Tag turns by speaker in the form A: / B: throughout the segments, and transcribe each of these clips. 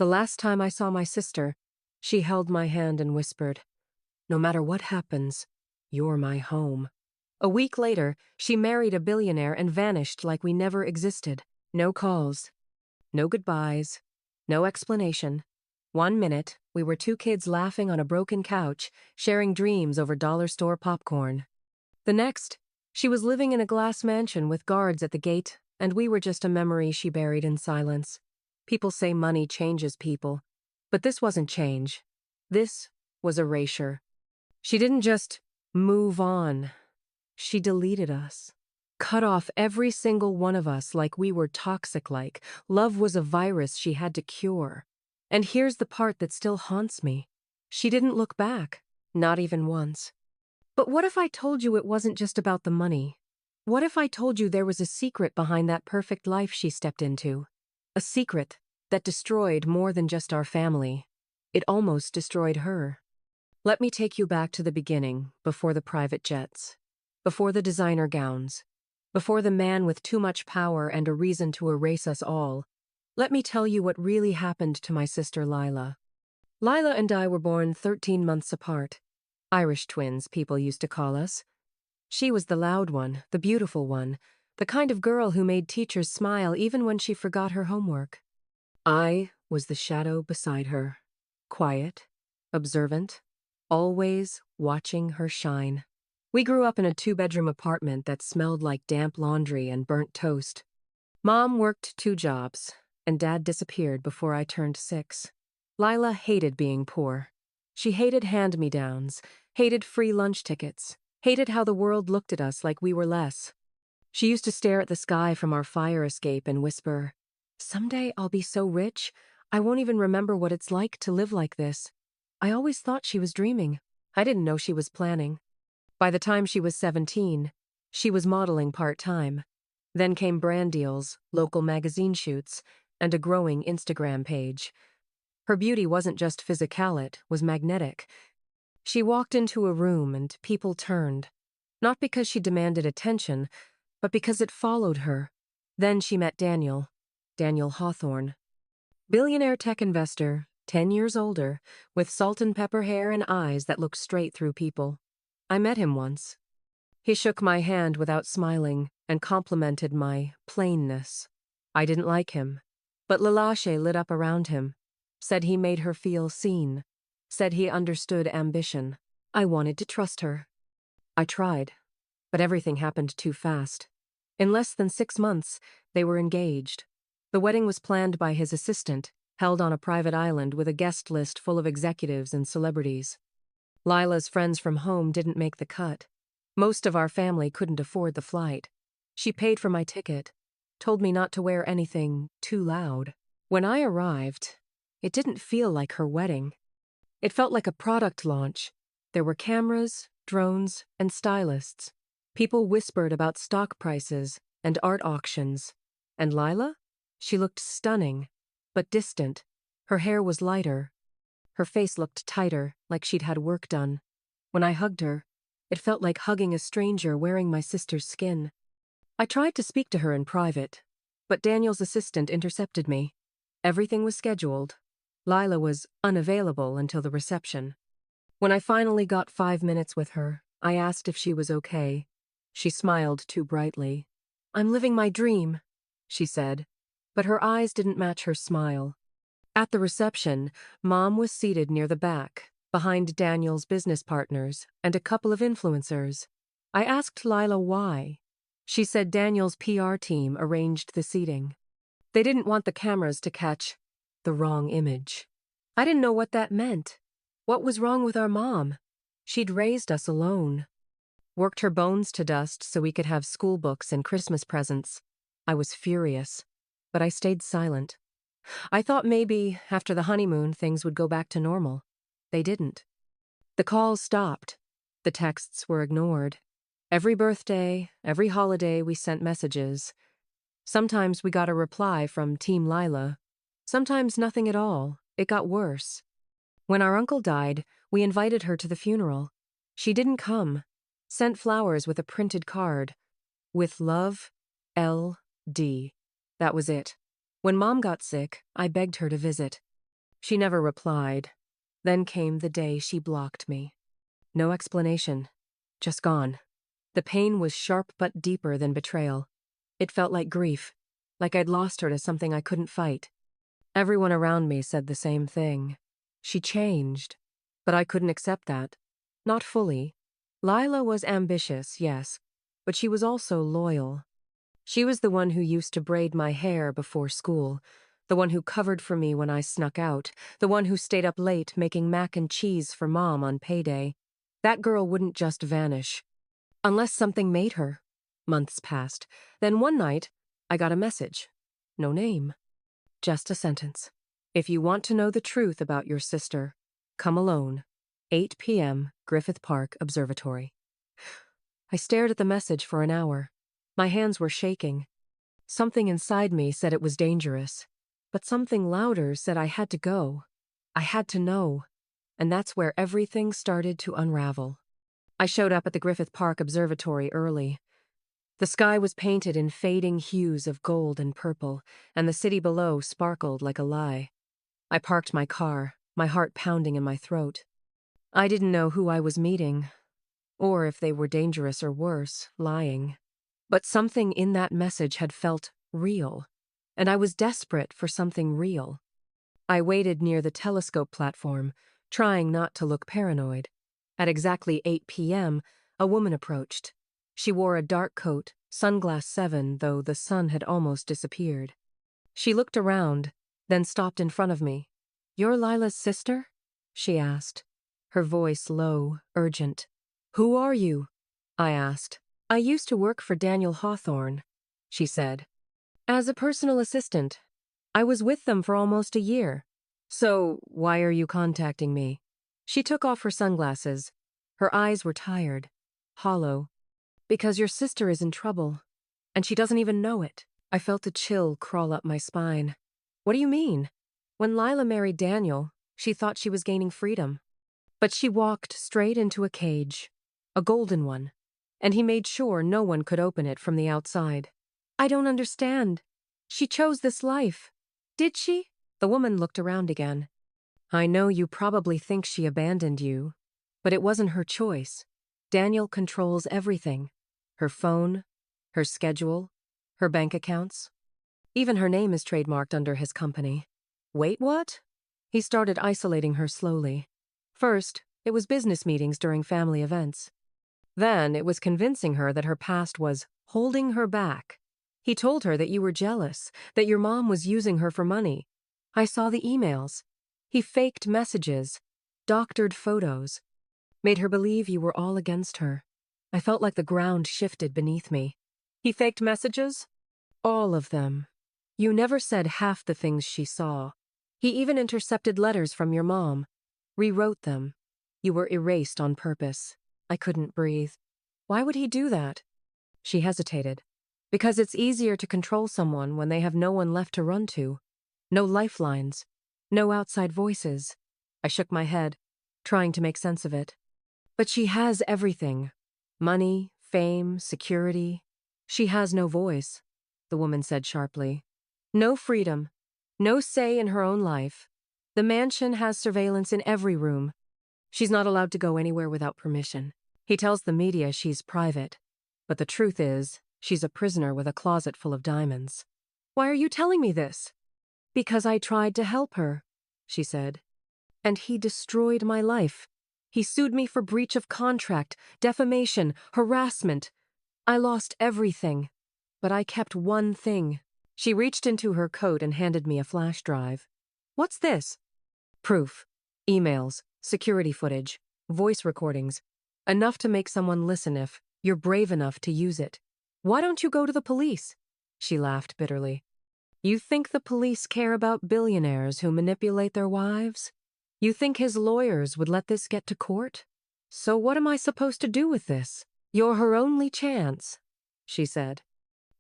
A: The last time I saw my sister, she held my hand and whispered, "No matter what happens, you're my home." A week later, she married a billionaire and vanished like we never existed. No calls, no goodbyes, no explanation. One minute, we were two kids laughing on a broken couch, sharing dreams over dollar store popcorn. The next, she was living in a glass mansion with guards at the gate, and we were just a memory she buried in silence. People say money changes people, but this wasn't change. This was erasure. She didn't just move on. She deleted us. Cut off every single one of us like we were toxic like. Love was a virus she had to cure. And here's the part that still haunts me. She didn't look back, not even once. But what if I told you it wasn't just about the money? What if I told you there was a secret behind that perfect life she stepped into? A secret that destroyed more than just our family. It almost destroyed her. Let me take you back to the beginning, before the private jets, before the designer gowns, before the man with too much power and a reason to erase us all. Let me tell you what really happened to my sister Lila. Lila and I were born 13 months apart. Irish twins, people used to call us. She was the loud one, the beautiful one, the kind of girl who made teachers smile even when she forgot her homework. I was the shadow beside her, quiet, observant, always watching her shine. We grew up in a two-bedroom apartment that smelled like damp laundry and burnt toast. Mom worked 2 jobs, and Dad disappeared before I turned 6. Lila hated being poor. She hated hand-me-downs, hated free lunch tickets, hated how the world looked at us like we were less. She used to stare at the sky from our fire escape and whisper, "Someday I'll be so rich, I won't even remember what it's like to live like this." I always thought she was dreaming. I didn't know she was planning. By the time she was 17, she was modeling part-time. Then came brand deals, local magazine shoots, and a growing Instagram page. Her beauty wasn't just physical, it was magnetic. She walked into a room and people turned, not because she demanded attention, but because it followed her. Then she met Daniel Hawthorne. Billionaire tech investor, 10 years older, with salt and pepper hair and eyes that looked straight through people. I met him once. He shook my hand without smiling and complimented my plainness. I didn't like him, but Lelache lit up around him, said he made her feel seen, said he understood ambition. I wanted to trust her. I tried, but everything happened too fast. In less than 6 months, they were engaged. The wedding was planned by his assistant, held on a private island with a guest list full of executives and celebrities. Lila's friends from home didn't make the cut. Most of our family couldn't afford the flight. She paid for my ticket, told me not to wear anything too loud. When I arrived, it didn't feel like her wedding. It felt like a product launch. There were cameras, drones, and stylists. People whispered about stock prices and art auctions. And Lila? She looked stunning, but distant. Her hair was lighter. Her face looked tighter, like she'd had work done. When I hugged her, it felt like hugging a stranger wearing my sister's skin. I tried to speak to her in private, but Daniel's assistant intercepted me. Everything was scheduled. Lila was unavailable until the reception. When I finally got 5 minutes with her, I asked if she was okay. She smiled too brightly. "I'm living my dream," she said, but her eyes didn't match her smile. At the reception, Mom was seated near the back, behind Daniel's business partners and a couple of influencers. I asked Lila why. She said Daniel's PR team arranged the seating. They didn't want the cameras to catch the wrong image. I didn't know what that meant. What was wrong with our mom? She'd raised us alone. Worked her bones to dust so we could have school books and Christmas presents. I was furious, but I stayed silent. I thought maybe, after the honeymoon, things would go back to normal. They didn't. The calls stopped. The texts were ignored. Every birthday, every holiday, we sent messages. Sometimes we got a reply from Team Lila. Sometimes nothing at all. It got worse. When our uncle died, we invited her to the funeral. She didn't come. Sent flowers with a printed card. "With love, L.D." That was it. When Mom got sick, I begged her to visit. She never replied. Then came the day she blocked me. No explanation. Just gone. The pain was sharp but deeper than betrayal. It felt like grief, like I'd lost her to something I couldn't fight. Everyone around me said the same thing. She changed. But I couldn't accept that. Not fully. Lila was ambitious, yes, but she was also loyal. She was the one who used to braid my hair before school, the one who covered for me when I snuck out, the one who stayed up late making mac and cheese for Mom on payday. That girl wouldn't just vanish. Unless something made her. Months passed. Then one night, I got a message. No name. Just a sentence. If you want to know the truth about your sister, come alone. 8 p.m., Griffith Park Observatory. I stared at the message for an hour. My hands were shaking. Something inside me said it was dangerous. But something louder said I had to go. I had to know. And that's where everything started to unravel. I showed up at the Griffith Park Observatory early. The sky was painted in fading hues of gold and purple, and the city below sparkled like a lie. I parked my car, my heart pounding in my throat. I didn't know who I was meeting, or if they were dangerous or worse, lying. But something in that message had felt real, and I was desperate for something real. I waited near the telescope platform, trying not to look paranoid. At exactly 8 p.m., a woman approached. She wore a dark coat, sunglass 7, though the sun had almost disappeared. She looked around, then stopped in front of me. "You're Lila's sister?" she asked, her voice low, urgent. "Who are you?" I asked. "I used to work for Daniel Hawthorne," she said. "As a personal assistant. I was with them for almost a year. So, why are you contacting me?" She took off her sunglasses. Her eyes were tired, hollow. "Because your sister is in trouble, and she doesn't even know it." I felt a chill crawl up my spine. "What do you mean? When Lila married Daniel, she thought she was gaining freedom. But she walked straight into a cage, a golden one, and he made sure no one could open it from the outside." "I don't understand. She chose this life. Did she?" The woman looked around again. "I know you probably think she abandoned you, but it wasn't her choice. Daniel controls everything. Her phone, her schedule, her bank accounts. Even her name is trademarked under his company." "Wait, what?" He started isolating her slowly. First, it was business meetings during family events. Then, it was convincing her that her past was holding her back. He told her that you were jealous, that your mom was using her for money. I saw the emails. He faked messages, doctored photos, made her believe you were all against her. I felt like the ground shifted beneath me. "He faked messages?" "All of them. You never said half the things she saw. He even intercepted letters from your mom, rewrote them. You were erased on purpose." I couldn't breathe. "Why would he do that?" She hesitated. "Because it's easier to control someone when they have no one left to run to. No lifelines. No outside voices." I shook my head, trying to make sense of it. "But she has everything. Money, fame, security. She has no voice," the woman said sharply. "No freedom. No say in her own life. The mansion has surveillance in every room. She's not allowed to go anywhere without permission. He tells the media she's private. But the truth is, she's a prisoner with a closet full of diamonds." "Why are you telling me this?" "Because I tried to help her," she said. "And he destroyed my life. He sued me for breach of contract, defamation, harassment. I lost everything. But I kept one thing." She reached into her coat and handed me a flash drive. "What's this?" "Proof. Emails, security footage, voice recordings. Enough to make someone listen if you're brave enough to use it." "Why don't you go to the police?" She laughed bitterly. "You think the police care about billionaires who manipulate their wives? You think his lawyers would let this get to court? So what am I supposed to do with this?" "You're her only chance," she said.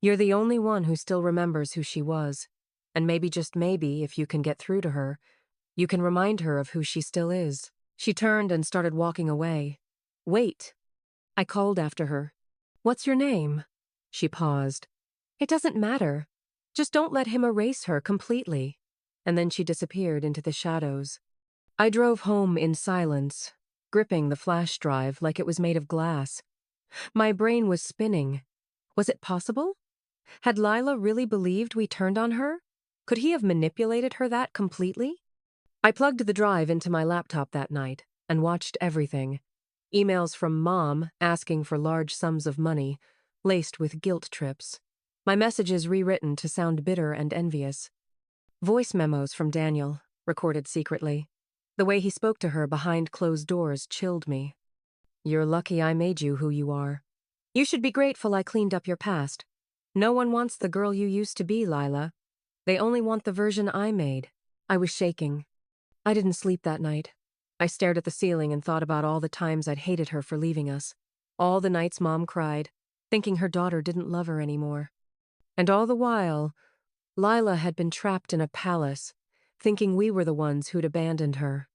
A: "You're the only one who still remembers who she was. And maybe, just maybe, if you can get through to her, you can remind her of who she still is." She turned and started walking away. "Wait." I called after her. "What's your name?" She paused. "It doesn't matter. Just don't let him erase her completely." and then she disappeared into the shadows. I drove home in silence, gripping the flash drive like it was made of glass. My brain was spinning. Was it possible? Had Lila really believed we turned on her? Could he have manipulated her that completely? I plugged the drive into my laptop that night and watched everything. Emails from Mom asking for large sums of money, laced with guilt trips. My messages rewritten to sound bitter and envious. Voice memos from Daniel, recorded secretly. The way he spoke to her behind closed doors chilled me. "You're lucky I made you who you are. You should be grateful I cleaned up your past. No one wants the girl you used to be, Lila. They only want the version I made." I was shaking. I didn't sleep that night. I stared at the ceiling and thought about all the times I'd hated her for leaving us. All the nights Mom cried, thinking her daughter didn't love her anymore. And all the while, Lila had been trapped in a palace, thinking we were the ones who'd abandoned her.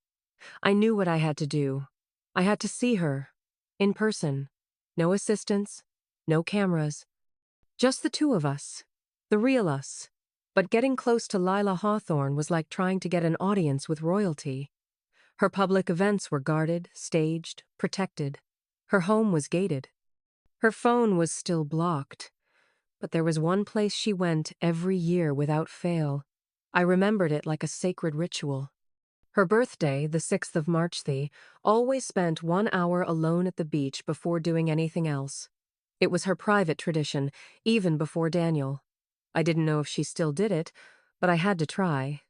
A: I knew what I had to do. I had to see her, in person. No assistants, no cameras. Just the two of us, the real us. But getting close to Lila Hawthorne was like trying to get an audience with royalty. Her public events were guarded, staged, protected. Her home was gated. Her phone was still blocked. But there was one place she went every year without fail. I remembered it like a sacred ritual. Her birthday, the 6th of March, always spent 1 hour alone at the beach before doing anything else. It was her private tradition, even before Daniel. I didn't know if she still did it, but I had to try.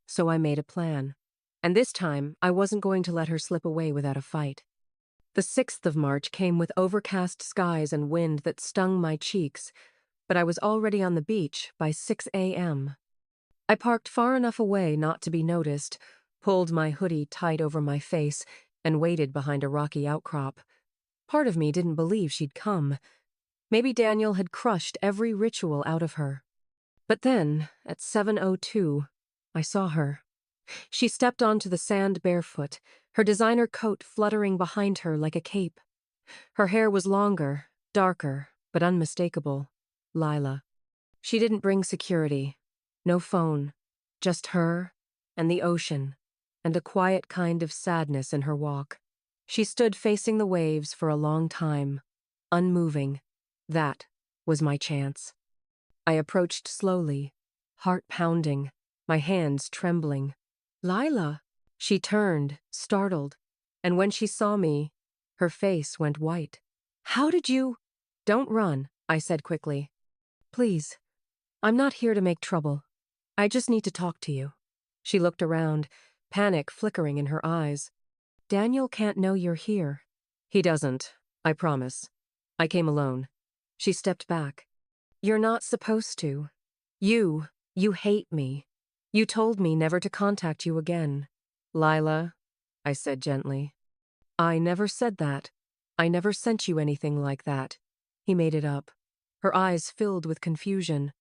A: So I made a plan. And this time, I wasn't going to let her slip away without a fight. The 6th of March came with overcast skies and wind that stung my cheeks, but I was already on the beach by 6 a.m. I parked far enough away not to be noticed, pulled my hoodie tight over my face, and waited behind a rocky outcrop. Part of me didn't believe she'd come. Maybe Daniel had crushed every ritual out of her. But then, at 7:02, I saw her. She stepped onto the sand barefoot, her designer coat fluttering behind her like a cape. Her hair was longer, darker, but unmistakable. Lila. She didn't bring security. No phone. Just her and the ocean, and a quiet kind of sadness in her walk. She stood facing the waves for a long time, unmoving. That was my chance. I approached slowly, heart pounding, my hands trembling. "Lila!" She turned, startled, and when she saw me, her face went white. "How did you—" "Don't run," I said quickly. "Please. I'm not here to make trouble. I just need to talk to you." She looked around, panic flickering in her eyes. "Daniel can't know you're here." "He doesn't, I promise. I came alone." She stepped back. "You're not supposed to. You hate me. You told me never to contact you again." "Lila," I said gently. "I never said that. I never sent you anything like that." He made it up. Her eyes filled with confusion.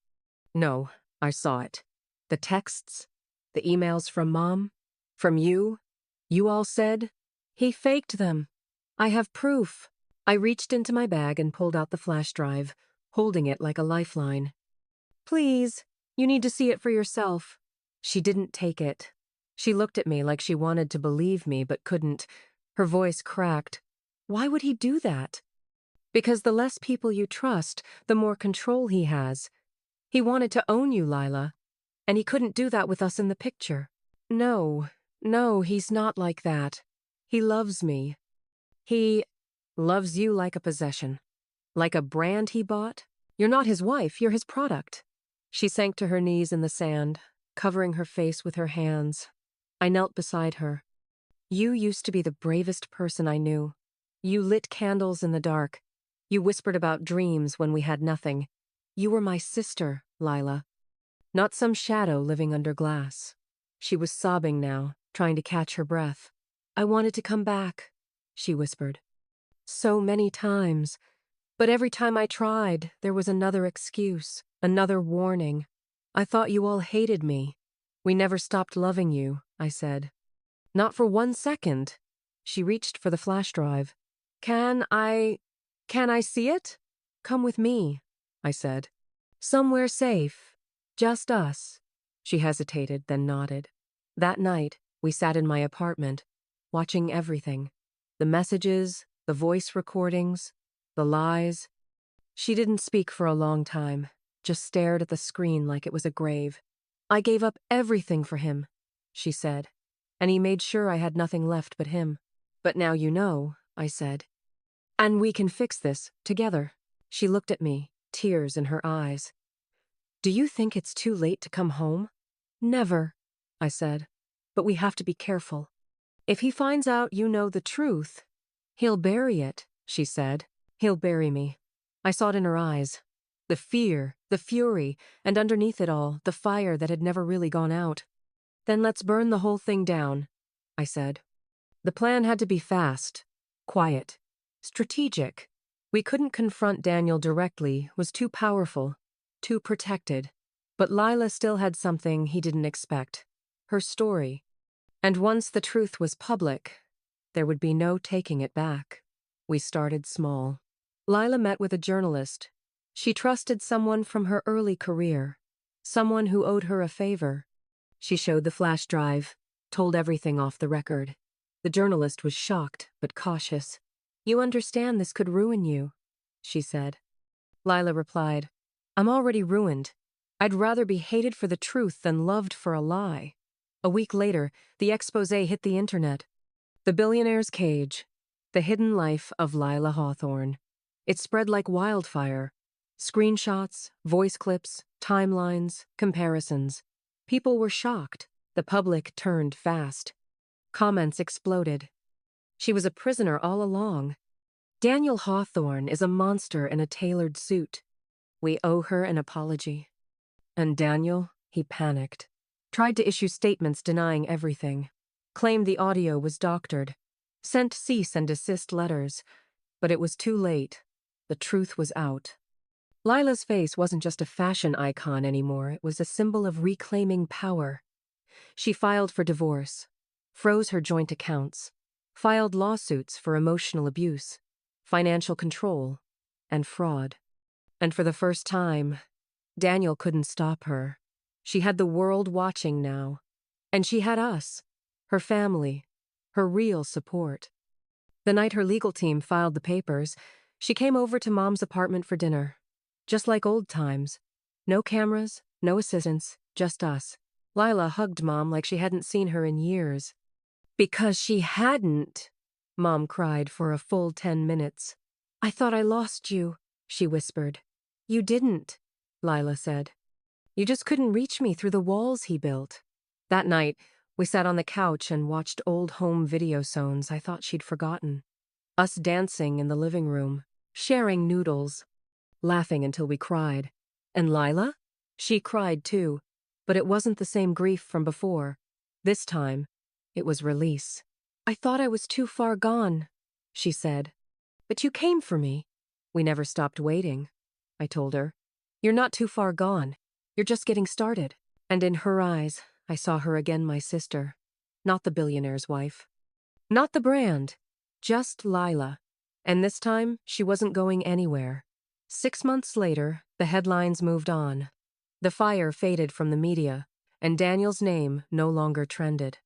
A: "No, I saw it. The texts, the emails from Mom, from you. You all said—" "He faked them. I have proof." I reached into my bag and pulled out the flash drive, holding it like a lifeline. "Please, you need to see it for yourself." She didn't take it. She looked at me like she wanted to believe me but couldn't. Her voice cracked. "Why would he do that?" "Because the less people you trust, the more control he has. He wanted to own you, Lila. And he couldn't do that with us in the picture." No, he's not like that. He loves me. He loves you like a possession. Like a brand he bought? You're not his wife, you're his product." She sank to her knees in the sand, covering her face with her hands. I knelt beside her. "You used to be the bravest person I knew. You lit candles in the dark. You whispered about dreams when we had nothing. You were my sister, Lila. Not some shadow living under glass." She was sobbing now, trying to catch her breath. "I wanted to come back," she whispered. "So many times. But every time I tried, there was another excuse, another warning. I thought you all hated me. We never stopped loving you," I said. "Not for 1 second." She reached for the flash drive. Can I see it?" "Come with me," I said. "Somewhere safe. Just us." She hesitated, then nodded. That night, we sat in my apartment, watching everything. The messages, the voice recordings, the lies. She didn't speak for a long time, just stared at the screen like it was a grave. "I gave up everything for him," she said, "and he made sure I had nothing left but him. But now you know," I said. "And we can fix this, together." She looked at me, tears in her eyes. "Do you think it's too late to come home?" "Never," I said. "But we have to be careful. If he finds out you know the truth, he'll bury it," she said. "He'll bury me." I saw it in her eyes. The fear, the fury, and underneath it all, the fire that had never really gone out. "Then let's burn the whole thing down," I said. The plan had to be fast, quiet, strategic. We couldn't confront Daniel directly, was too powerful, too protected. But Lila still had something he didn't expect. Her story. And once the truth was public, there would be no taking it back. We started small. Lila met with a journalist. She trusted someone from her early career, someone who owed her a favor. She showed the flash drive, told everything off the record. The journalist was shocked, but cautious. "You understand this could ruin you," she said. Lila replied, "I'm already ruined. I'd rather be hated for the truth than loved for a lie." A week later, the expose hit the internet. The Billionaire's Cage, the hidden life of Lila Hawthorne. It spread like wildfire. Screenshots, voice clips, timelines, comparisons. People were shocked. The public turned fast. Comments exploded. "She was a prisoner all along. Daniel Hawthorne is a monster in a tailored suit. We owe her an apology." And Daniel, he panicked. Tried to issue statements denying everything. Claimed the audio was doctored. Sent cease and desist letters. But it was too late. The truth was out. Lila's face wasn't just a fashion icon anymore, it was a symbol of reclaiming power. She filed for divorce, froze her joint accounts, filed lawsuits for emotional abuse, financial control, and fraud. And for the first time, Daniel couldn't stop her. She had the world watching now. And she had us, her family, her real support. The night her legal team filed the papers, she came over to Mom's apartment for dinner. Just like old times. No cameras, no assistants, just us. Lila hugged Mom like she hadn't seen her in years. "Because she hadn't," Mom cried for a full 10 minutes. "I thought I lost you," she whispered. "You didn't," Lila said. "You just couldn't reach me through the walls he built." That night, we sat on the couch and watched old home video zones I thought she'd forgotten. Us dancing in the living room, sharing noodles, laughing until we cried. And Lila? She cried too, but it wasn't the same grief from before. This time, it was release. "I thought I was too far gone," she said. "But you came for me." "We never stopped waiting," I told her. "You're not too far gone. You're just getting started." And in her eyes, I saw her again, my sister. Not the billionaire's wife. Not the brand. Just Lila. And this time, she wasn't going anywhere. 6 months later, the headlines moved on. The fire faded from the media, and Daniel's name no longer trended.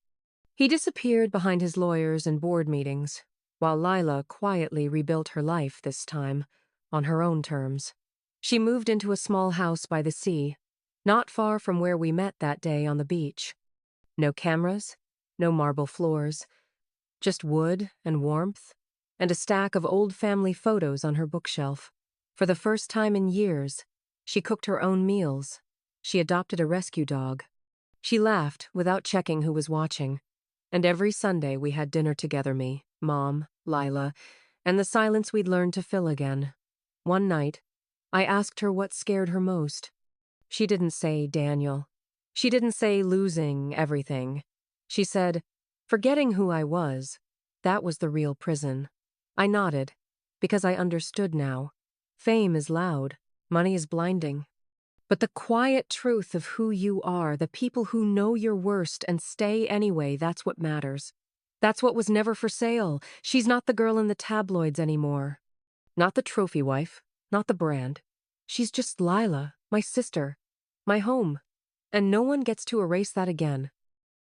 A: He disappeared behind his lawyers and board meetings, while Lila quietly rebuilt her life this time, on her own terms. She moved into a small house by the sea, not far from where we met that day on the beach. No cameras, no marble floors, just wood and warmth, and a stack of old family photos on her bookshelf. For the first time in years, she cooked her own meals. She adopted a rescue dog. She laughed without checking who was watching. And every Sunday we had dinner together, me, Mom, Lila, and the silence we'd learned to fill again. One night, I asked her what scared her most. She didn't say Daniel. She didn't say losing everything. She said, forgetting who I was, that was the real prison. I nodded, because I understood now. Fame is loud, money is blinding. But the quiet truth of who you are, the people who know your worst and stay anyway, that's what matters. That's what was never for sale. She's not the girl in the tabloids anymore. Not the trophy wife, not the brand. She's just Lila, my sister, my home. And no one gets to erase that again.